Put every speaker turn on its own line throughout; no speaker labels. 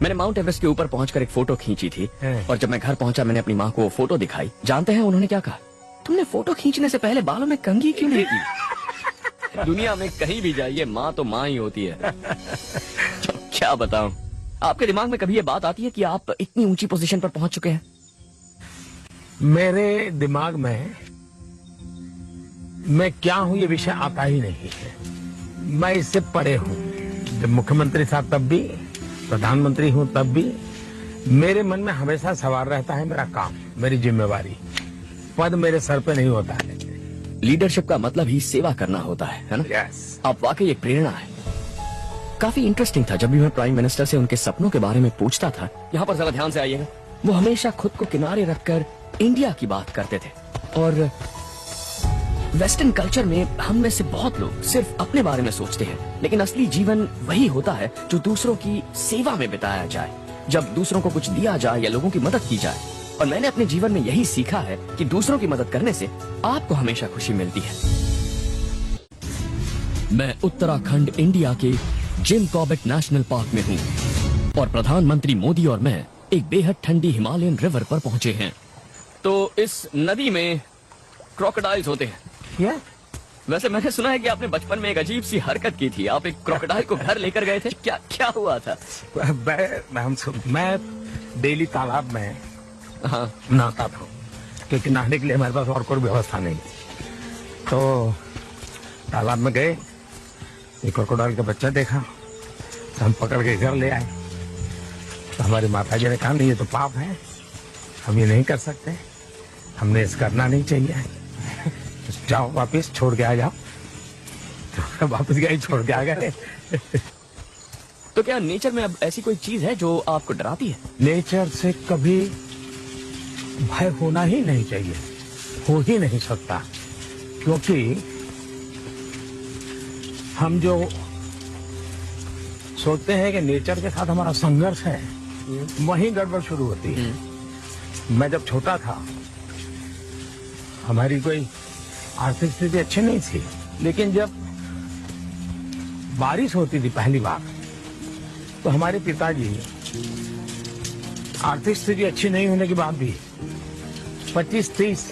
मैंने mount Everest के ऊपर पहुंचकर एक फोटो खींची थी और जब मैं घर पहुंचा मैंने अपनी माँ को वो फोटो दिखाई। जानते हैं उन्होंने क्या कहा? तुमने फोटो खींचने से पहले बालों में कंघी क्यों नहीं की? दुनिया में कहीं भी जाइए माँ तो माँ ही होती है। तो क्या बताऊं, आपके दिमाग में कभी ये बात आती है कि आप इतनी ऊंची पोजीशन पर पहुंच चुके हैं?
मेरे दिमाग में मैं क्या हूं ये विषय आता ही नहीं है। मैं इससे परे हूं। जब मुख्यमंत्री था तब भी, प्रधानमंत्री हूं तब भी मेरे मन में हमेशा सवाल रहता है मेरा काम, मेरी जिम्मेवारी। पद मेरे सर पे नहीं होता है।
लीडरशिप का मतलब ही सेवा करना होता है ना?
यस।
आप वाकई एक प्रेरणा है। काफी इंटरेस्टिंग था जब भी मैं प्राइम मिनिस्टर से उनके सपनों के बारे में पूछता था। यहाँ पर जरा ध्यान से आइएगा। वो हमेशा खुद को किनारे रखकर इंडिया की बात करते थे और वेस्टर्न कल्चर में हम में से बहुत लोग सिर्फ अपने बारे में सोचते हैं, लेकिन असली जीवन वही होता है जो दूसरों की सेवा में बिताया जाए, जब दूसरों को कुछ दिया जाए या लोगों की मदद की जाए। और मैंने अपने जीवन में यही सीखा है कि दूसरों की मदद करने से आपको हमेशा खुशी मिलती है। मैं उत्तराखंड इंडिया के जिम कॉर्बेट नेशनल पार्क में हूँ और प्रधानमंत्री मोदी और मैं एक बेहद ठंडी हिमालयन रिवर पर पहुँचे हैं। तो इस नदी में क्रोकोडाइल्स होते हैं।
क्या?
वैसे मैंने सुना है कि आपने बचपन में एक अजीब सी हरकत की थी। आप एक क्रोकोडाइल को घर लेकर गए थे। क्या क्या हुआ था?
मैं डेली तालाब में नहाता था क्योंकि नहाने के लिए हमारे पास और कोई व्यवस्था नहीं। तो तालाब में गए, एक क्रोकोडाइल का बच्चा देखा तो हम पकड़ के घर ले आए। तो हमारी माता जी ने कहा नहीं ये तो पाप है, हम ये नहीं कर सकते, हमने इस करना नहीं चाहिए, जाओ वापस छोड़ के आ जाओ। तो वापस गए, छोड़ के आ गए।
तो क्या नेचर में अब ऐसी कोई चीज है जो आपको डराती है?
नेचर से कभी भय होना ही नहीं चाहिए, हो ही नहीं सकता, क्योंकि हम जो सोचते हैं कि नेचर के साथ हमारा संघर्ष है, वहीं गड़बड़ शुरू होती है। मैं जब छोटा था, हमारी कोई आर्थिक स्थिति अच्छी नहीं थी, लेकिन जब बारिश होती थी पहली बार तो हमारे पिताजी आर्थिक स्थिति अच्छी नहीं होने के बाद भी 25-30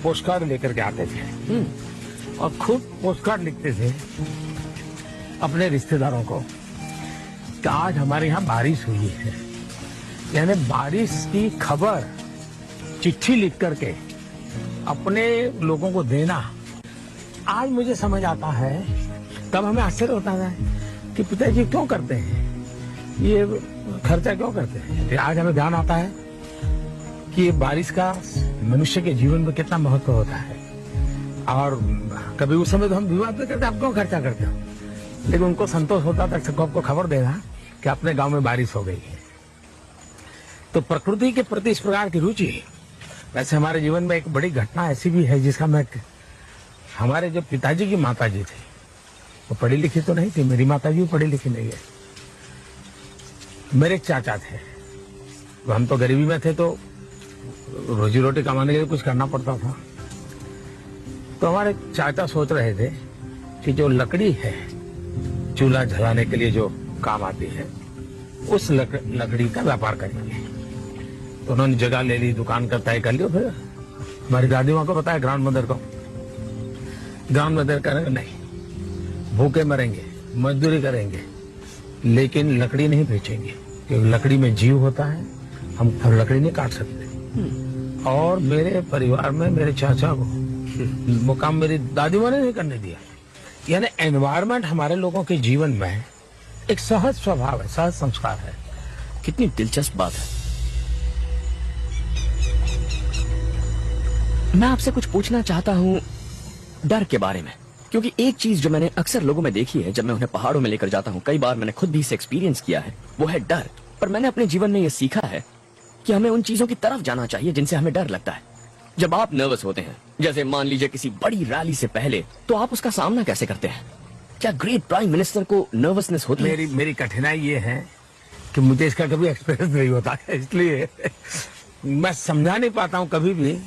पोस्टकार्ड लेकर के आते थे और खुद पोस्टकार्ड लिखते थे अपने रिश्तेदारों को कि आज हमारे यहाँ बारिश हुई है। यानी बारिश की खबर चिट्ठी लिख करके अपने लोगों को देना। आज मुझे समझ आता है, तब हमें आश्चर्य होता है कि पिताजी क्यों करते हैं, ये खर्चा क्यों करते हैं। फिर आज हमें ध्यान आता है कि ये बारिश का मनुष्य के जीवन में कितना महत्व होता है। और कभी उस समय तो हम विवाद में करते, आप क्यों खर्चा करते हो, लेकिन उनको संतोष होता था सबको खबर देना कि अपने गांव में बारिश हो गई है। तो प्रकृति के प्रति इस प्रकार की रुचि। वैसे हमारे जीवन में एक बड़ी घटना ऐसी भी है जिसका मैं, हमारे जो पिताजी की माता जी थी वो पढ़ी लिखी तो नहीं थी, मेरी माता जी भी पढ़ी लिखी नहीं है। मेरे चाचा थे, हम तो गरीबी में थे तो रोजी रोटी कमाने के लिए कुछ करना पड़ता था। तो हमारे चाचा सोच रहे थे कि जो लकड़ी है चूल्हा जलाने के लिए जो काम आती है, उस लकड़ी का व्यापार करेंगे। तो उन्होंने जगह ले ली, दुकान का तय कर लिया। फिर हमारी दादी माँ को बताया, ग्रांड मदर को। ग्रांड मदर करेंगे नहीं, भूखे मरेंगे, मजदूरी करेंगे, लेकिन लकड़ी नहीं बेचेंगे क्योंकि लकड़ी में जीव होता है, हम लकड़ी नहीं काट सकते। और मेरे परिवार में मेरे चाचा को वो काम मेरी दादी माँ ने नहीं करने दिया। यानी एनवायरमेंट हमारे लोगों के जीवन में एक सहज स्वभाव है, सहज संस्कार है।
कितनी दिलचस्प बात है। मैं आपसे कुछ पूछना चाहता हूँ डर के बारे में, क्योंकि एक चीज जो मैंने अक्सर लोगों में देखी है जब मैं उन्हें पहाड़ों में लेकर जाता हूँ, कई बार मैंने खुद भी इसे एक्सपीरियंस किया है, वो है डर। पर मैंने अपने जीवन में ये सीखा है कि हमें उन चीजों की तरफ जाना चाहिए जिनसे हमें डर लगता है। जब आप नर्वस होते हैं, जैसे मान लीजिए किसी बड़ी रैली से पहले, तो आप उसका सामना कैसे करते हैं? क्या ग्रेट प्राइम मिनिस्टर को नर्वसनेस होती है?
मेरी कठिनाई ये है कि मुझे इसका कभी एक्सपीरियंस नहीं होता है, इसलिए मैं समझा नहीं पाता हूँ कभी भी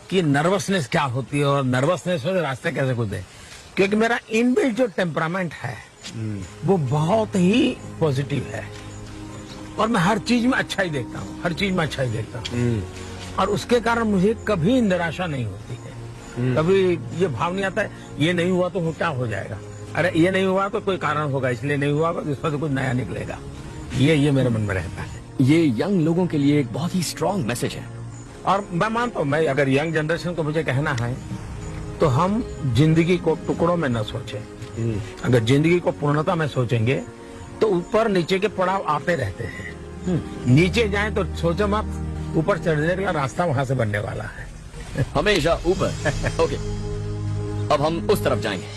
कि नर्वसनेस क्या होती है और नर्वसनेस हो रास्ते कैसे खुलते। क्योंकि मेरा इनबिल्ट जो टेम्परामेंट है वो बहुत ही पॉजिटिव है। और मैं हर चीज में अच्छा ही देखता हूँ, हर चीज में अच्छा ही देखता हूँ। और उसके कारण मुझे कभी निराशा नहीं होती है। कभी ये भाव नहीं आता है ये नहीं हुआ तो क्या हो जाएगा, अरे ये नहीं हुआ तो कोई कारण होगा इसलिए नहीं हुआ, इस पर तो कुछ नया निकलेगा। ये मेरे मन में रहता है।
ये यंग लोगों के लिए एक बहुत ही स्ट्रांग मैसेज है।
और मैं मानता हूँ, मैं अगर यंग जनरेशन को मुझे कहना है तो हम जिंदगी को टुकड़ों में न सोचें। अगर जिंदगी को पूर्णता में सोचेंगे तो ऊपर नीचे के पड़ाव आते रहते हैं। नीचे जाएं तो सोचो मत, ऊपर चढ़ने का रास्ता वहां से बनने वाला है।
हमेशा ऊपर। ओके, अब हम उस तरफ जाएंगे।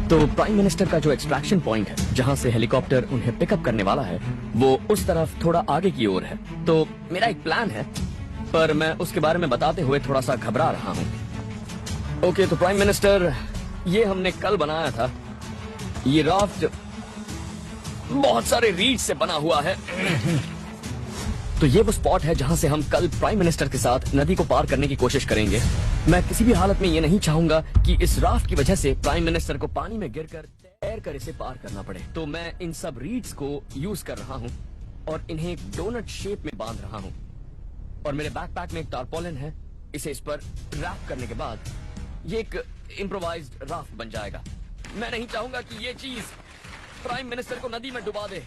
तो प्राइम मिनिस्टर का जो एक्सट्रैक्शन पॉइंट है, जहां से हेलीकॉप्टर उन्हें पिकअप करने वाला है, वो उस तरफ थोड़ा आगे की ओर है। तो मेरा एक प्लान है, पर मैं उसके बारे में बताते हुए थोड़ा सा घबरा रहा हूँ। ओके, तो प्राइम मिनिस्टर, ये हमने कल बनाया था। ये राफ्ट बहुत सारे रीड से बना हुआ है। तो ये वो स्पॉट है जहां से हम कल प्राइम मिनिस्टर के साथ नदी को पार करने की कोशिश करेंगे। मैं किसी भी हालत में ये नहीं चाहूंगा कि इस राफ्ट की वजह से प्राइम मिनिस्टर को पानी में गिरकर तैर कर इसे पार करना पड़े। तो मैं इन सब रीड्स को यूज कर रहा हूँ और इन्हें एक डोनट शेप में बांध रहा हूँ। और मेरे बैकपैक में एक टारपोलिन है। इसे इस पर रैप करने के बाद ये एक इम्प्रोवाइज्ड राफ्ट बन जाएगा। मैं नहीं चाहूंगा कि ये चीज प्राइम मिनिस्टर को नदी में डुबा दे।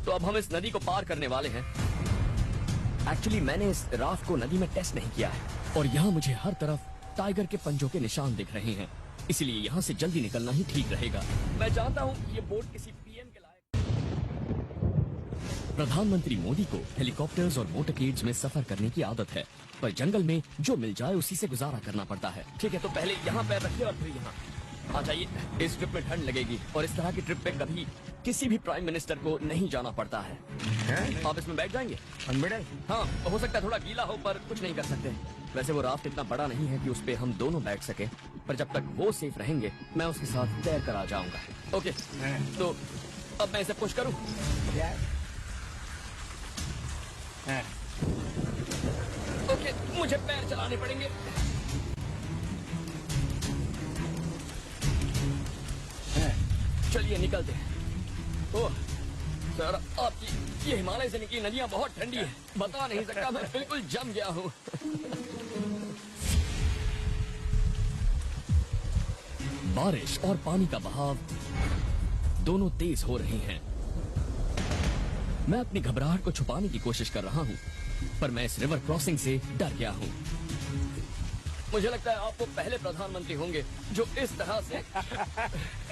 तो अब हम इस नदी को पार करने वाले हैं। एक्चुअली मैंने इस राफ्ट को नदी में टेस्ट नहीं किया है और यहाँ मुझे हर तरफ टाइगर के पंजों के निशान दिख रहे हैं, इसलिए यहाँ से जल्दी निकलना ही ठीक रहेगा। मैं जानता हूँ ये बोट किसी पीएम के लायक। प्रधानमंत्री मोदी को हेलीकॉप्टर्स और मोटरकेड्स में सफर करने की आदत है, पर जंगल में जो मिल जाए उसी से गुजारा करना पड़ता है। ठीक है, तो पहले यहाँ पैर रखिए और फिर यहाँ आ जाइए। इस ट्रिप में ठंड लगेगी और इस तरह की ट्रिप पे कभी किसी भी प्राइम मिनिस्टर को नहीं जाना पड़ता है। आप इसमें बैठ जाएंगे? हाँ, हो सकता है थोड़ा गीला हो, पर कुछ नहीं कर सकते। वैसे वो राफ्ट इतना बड़ा नहीं है कि उस पे हम दोनों बैठ सके, पर जब तक वो सेफ रहेंगे मैं उसके साथ तैर कर आ जाऊंगा। ओके, तो अब मैं इसे पुश करूं? ओके, मुझे पैर चलाने पड़ेंगे। चलिए निकलते हैं। ओह सर, आपकी ये हिमालय से निकली नदियां बहुत ठंडी है, बता नहीं सकता, मैं बिल्कुल जम गया हूँ। बारिश और पानी का बहाव दोनों तेज हो रहे हैं। मैं अपनी घबराहट को छुपाने की कोशिश कर रहा हूँ, पर मैं इस रिवर क्रॉसिंग से डर गया हूँ। मुझे लगता है आप वो पहले प्रधानमंत्री होंगे जो इस तरह से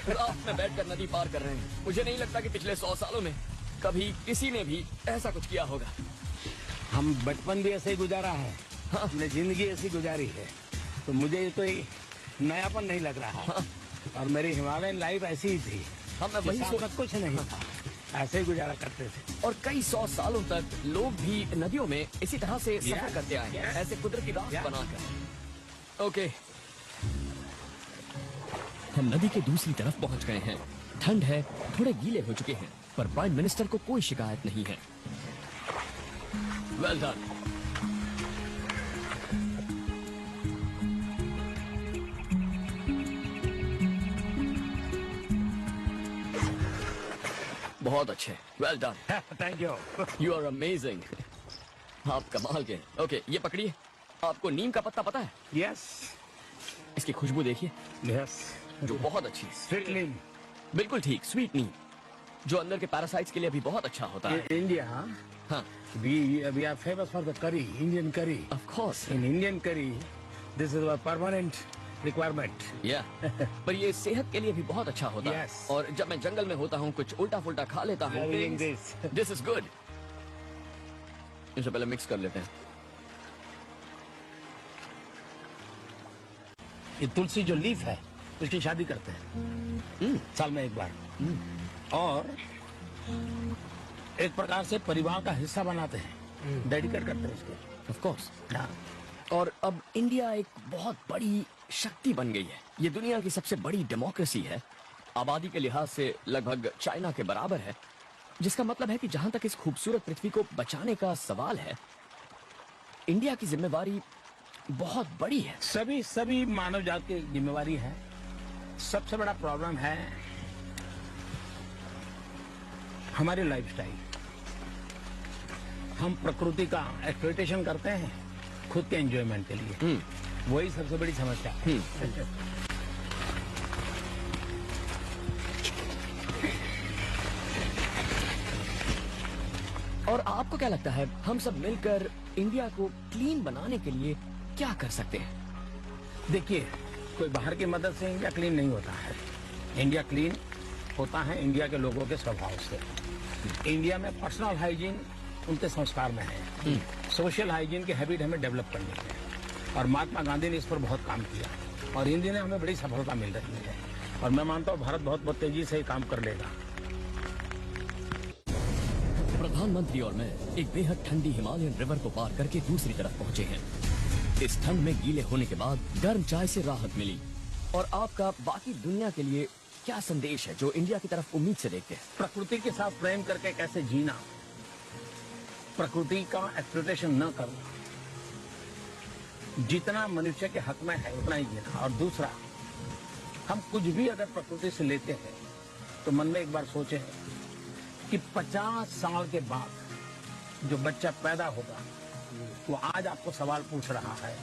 राफ्ट में बैठकर नदी पार कर रहे हैं। मुझे नहीं लगता कि पिछले 100 सालों में कभी किसी ने भी ऐसा कुछ किया होगा।
हम बचपन भी ऐसे ही गुजारा है, हमने जिंदगी ऐसी गुजारी है, तो मुझे तो नयापन नहीं लग रहा है। और मेरी हिमालयन लाइफ ऐसी ही थी।
मैं वही
कुछ नहीं था, ऐसे ही गुजारा करते थे।
और कई 100 सालों तक लोग भी नदियों में इसी तरह से सफर करते आए हैं, ऐसे कुदरती राफ्ट बनाकर। ओके, हम नदी के दूसरी तरफ पहुंच गए हैं। ठंड है, थोड़े गीले हो चुके हैं, पर प्राइम मिनिस्टर को कोई शिकायत नहीं है। Well done. बहुत अच्छे, well done.
Thank you.
You are amazing. आप कमाल के। ओके, ये पकड़िए। आपको नीम का पत्ता पता है?
यस।
इसकी खुशबू देखिए।
यस,
जो बहुत अच्छी है।
स्वीट नीम।
बिल्कुल ठीक, स्वीट नीम, जो अंदर के पैरासाइट्स के लिए भी बहुत अच्छा होता है।
इंडिया,
हाँ,
we are famous for the curry, Indian curry.
Of course.
In Indian curry, this is a permanent requirement.
या पर ये सेहत के लिए भी बहुत अच्छा होता है।
Yes.
और जब मैं जंगल में होता हूँ कुछ उल्टा फुल्टा खा लेता हूँ।
Having this.
This is good. इसे पहले मिक्स कर लेते हैं।
ये तुलसी जो लीफ है उसकी शादी करते हैं साल में एक बार, और एक प्रकार से परिवार का हिस्सा बनाते हैं, डेडिकेट करते हैं उसके।
Of course.
हाँ।
और अब इंडिया एक बहुत बड़ी शक्ति बन गई है। ये दुनिया की सबसे बड़ी डेमोक्रेसी है, आबादी के लिहाज से लगभग चाइना के बराबर है, जिसका मतलब है कि जहां तक इस खूबसूरत पृथ्वी को बचाने का सवाल है, इंडिया की जिम्मेवारी बहुत बड़ी है।
सभी मानव जात की जिम्मेवारी है। सबसे बड़ा प्रॉब्लम है हमारी लाइफस्टाइल, हम प्रकृति का एक्सप्लॉयटेशन करते हैं खुद के एंजॉयमेंट के लिए। वही सबसे बड़ी समस्या है।
और आपको क्या लगता है हम सब मिलकर इंडिया को क्लीन बनाने के लिए क्या कर सकते हैं?
देखिए, कोई बाहर की मदद से इंडिया क्लीन नहीं होता है। इंडिया क्लीन होता है इंडिया के लोगों के स्वभाव से। इंडिया में पर्सनल हाइजीन उनके संस्कार में है। सोशल हाइजीन की हैबिट हमें डेवलप करनी है और महात्मा गांधी ने इस पर बहुत काम किया और इन दिनों हमें बड़ी सफलता मिल रही है और मैं मानता हूँ भारत बहुत तेजी से ही काम कर लेगा।
प्रधानमंत्री और मैं एक बेहद ठंडी हिमालयन रिवर को पार करके दूसरी तरफ पहुंचे हैं। इस ठंड में गीले होने के बाद गर्म चाय से राहत मिली। और आपका बाकी दुनिया के लिए क्या संदेश है जो इंडिया की तरफ उम्मीद से देखते हैं?
प्रकृति के साथ प्रेम करके कैसे जीना, प्रकृति का एक्सप्लॉयटेशन न करना, जितना मनुष्य के हक में है उतना ही जीना। और दूसरा, हम कुछ भी अगर प्रकृति से लेते हैं तो मन में एक बार सोचे कि 50 साल के बाद जो बच्चा पैदा होगा वो आज आपको सवाल पूछ रहा है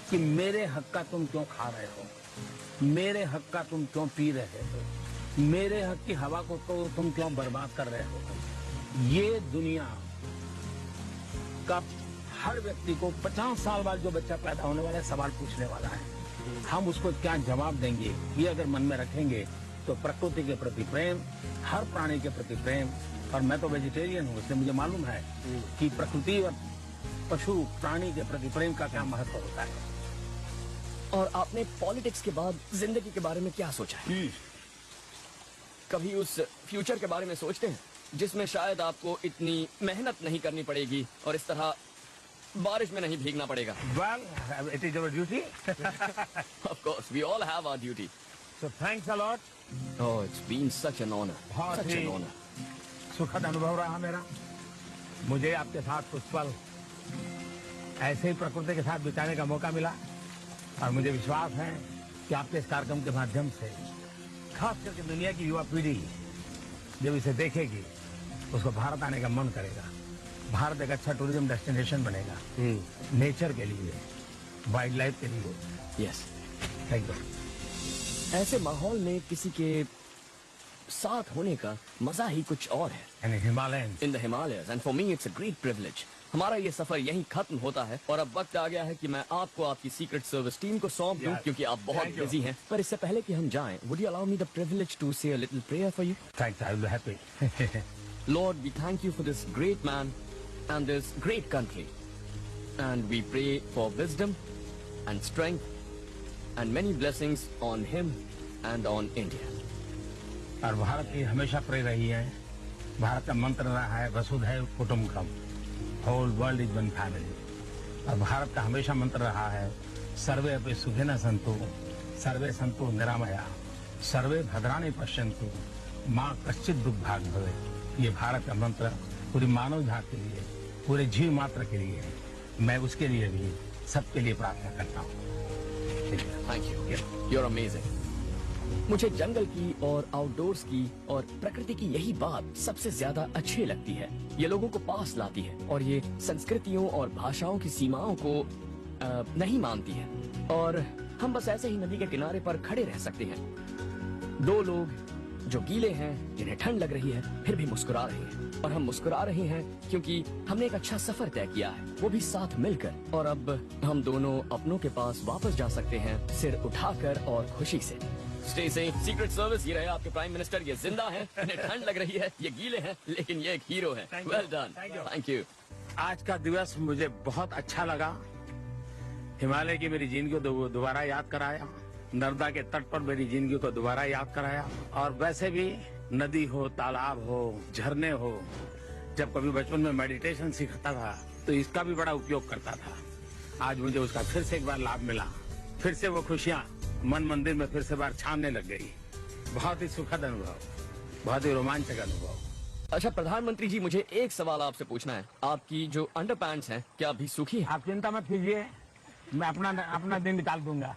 कि मेरे हक का तुम क्यों खा रहे हो, मेरे हक का तुम क्यों पी रहे हो, मेरे हक की हवा को तो तुम क्यों बर्बाद कर रहे हो। ये दुनिया का हर व्यक्ति को 50 साल बाद जो बच्चा पैदा होने वाला है सवाल पूछने वाला है। हम उसको क्या जवाब देंगे, ये अगर मन में रखेंगे तो प्रकृति के प्रति प्रेम, हर प्राणी के प्रति प्रेम। और मैं तो वेजिटेरियन हूँ, इसलिए मुझे मालूम है कि प्रकृति और पशु प्राणी के प्रति प्रेम का क्या महत्व होता है।
और आपने पॉलिटिक्स के बाद जिंदगी के बारे में क्या सोचा है? कभी उस फ्यूचर के बारे में सोचते हैं जिसमें शायद आपको इतनी मेहनत नहीं करनी पड़ेगी और इस तरह बारिश में नहीं भीगना पड़ेगा?
Well, it is our duty.
Of course, we all have our duty.
So thanks a lot.
Oh, it's been such an honor.
बहुत
Such
ही
an honor.
सुखद अनुभव रहा मेरा। मुझे आपके साथ कुछ पल ऐसे ही प्रकृति के साथ बिताने का मौका मिला और मुझे विश्वास है कि आपके इस कार्यक्रम के माध्यम से खास करके दुनिया की युवा पीढ़ी जब इसे देखेगी उसको भारत आने का मन करेगा। भारत एक अच्छा टूरिज्म डेस्टिनेशन बनेगा नेचर के लिए, वाइल्ड लाइफ के लिए।
Yes.
Thank you.
ऐसे माहौल में किसी के साथ होने का मजा ही कुछ और है।
Himalayan
in the Himalayas and for me it's a great privilege. हमारा ये सफर यहीं खत्म होता है और अब वक्त आ गया है कि मैं आपको आपकी सीक्रेट सर्विस टीम को सौंप दूं क्योंकि आप बहुत
Thank you.
बिजी हैं। पर इससे पहले कि हम जाएं, would you allow me the privilege to say a little prayer for you?
Thanks, I will be happy.
Lord, we thank you for this great man and this great country. And we pray for wisdom and strength and many blessings on him and on India.
और भारत की हमेशा pray रही है। भारत का मंत्र रहा है वसुधैव कुटुंबकम, whole world is one family. और भारत का हमेशा मंत्र रहा है सर्वे अपि सुखिनः सन्तु, सर्वे सन्तु निरामया, सर्वे भद्राणि पश्यन्तु, माँ कश्चित् दुर्भाग् भवेत्। ये भारत का मंत्र पूरी मानव जाति के लिए, पूरे जीव मात्र के लिए है। मैं उसके लिए भी सबके लिए प्रार्थना करता हूँ।
Thank you. You're amazing. मुझे जंगल की और आउटडोर्स की और प्रकृति की यही बात सबसे ज्यादा अच्छी लगती है। ये लोगों को पास लाती है और ये संस्कृतियों और भाषाओं की सीमाओं को नहीं मानती है। और हम बस ऐसे ही नदी के किनारे पर खड़े रह सकते हैं। दो लोग जो गीले हैं, जिन्हें ठंड लग रही है, फिर भी मुस्कुरा रहे हैं। और हम मुस्कुरा रहे हैं क्योंकि हमने एक अच्छा सफर तय किया है, वो भी साथ मिलकर। और अब हम दोनों अपनों के पास वापस जा सकते हैं, सिर उठाकर और खुशी से। Stay safe. सीक्रेट सर्विस, ये रहे आपके प्राइम मिनिस्टर। ये जिंदा हैं, इन्हें ठंड लग रही है, ये गीले हैं, लेकिन ये एक हीरो है। Well done. Thank you.
आज का दिवस मुझे बहुत अच्छा लगा। हिमालय की मेरी जिंदगी को दोबारा याद कराया, नर्मदा के तट पर मेरी जिंदगी को दोबारा याद कराया। और वैसे भी नदी हो, तालाब हो, झरने हो, जब कभी बचपन में मेडिटेशन सीखता था तो इसका भी बड़ा उपयोग करता था। आज मुझे उसका फिर से एक बार लाभ मिला, फिर से वो खुशियाँ मन मंदिर में फिर से बार छानने लग गई। बहुत ही सुखद अनुभव, बहुत ही रोमांचक अनुभव।
अच्छा प्रधानमंत्री जी, मुझे एक सवाल आपसे पूछना है। आपकी जो अंडरपैंट्स हैं क्या अभी सूखी है?
आप चिंता मत कीजिए, मैं अपना दिन निकाल दूंगा।